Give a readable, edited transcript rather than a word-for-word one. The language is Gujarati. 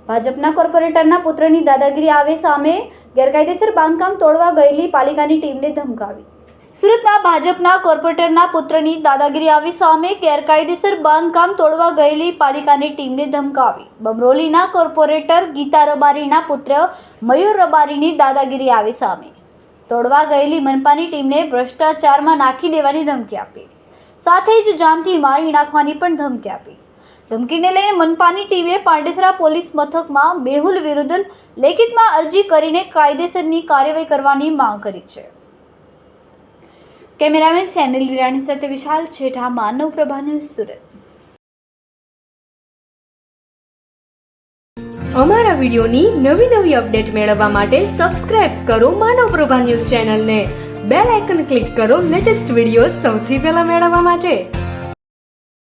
ભાજપના કોર્પોરેટરના પુત્રની દાદાગીરી આવે સામે ગેરકાયદેસર બાંધકામ તોડવા ગયેલી પાલિકાની ટીમને ધમકાવી. સુરતમાં ભાજપના કોર્પોરેટરના પુત્રની દાદાગીરી આવી સામે ગેરકાયદેસર બાંધકામ તોડવા ગયેલી પાલિકાની ટીમને ધમકાવી. બમરોલીના કોર્પોરેટર ગીતા રબારીના પુત્ર મયુર રબારીની દાદાગીરી આવી સામે તોડવા ગયેલી મનપાની ટીમને ભ્રષ્ટાચારમાં નાખી દેવાની ધમકી આપી. સાથે જ જાનથી મારી નાખવાની પણ ધમકી આપી. ધમકીને લઈને મનપાની ટીમે પાંડેસરા પોલીસ મથકમાં મેહુલ વિરુદ્ધ લેખિતમાં અરજી કરીને કાયદેસરની કાર્યવાહી કરવાની માંગ કરી છે. કેમેરામેન સેનિલ વિરાણી સાથે વિશાલ છેઠા, માનવ પ્રભા ન્યૂઝ, સુરત. અમારા વિડિયોની નવી અપડેટ મેળવવા માટે સબસ્ક્રાઇબ કરો માનવ પ્રભા ન્યૂઝ ચેનલને. બેલ આઇકન ક્લિક કરો લેટેસ્ટ વિડિયો સૌથી પહેલા મેળવવા માટે.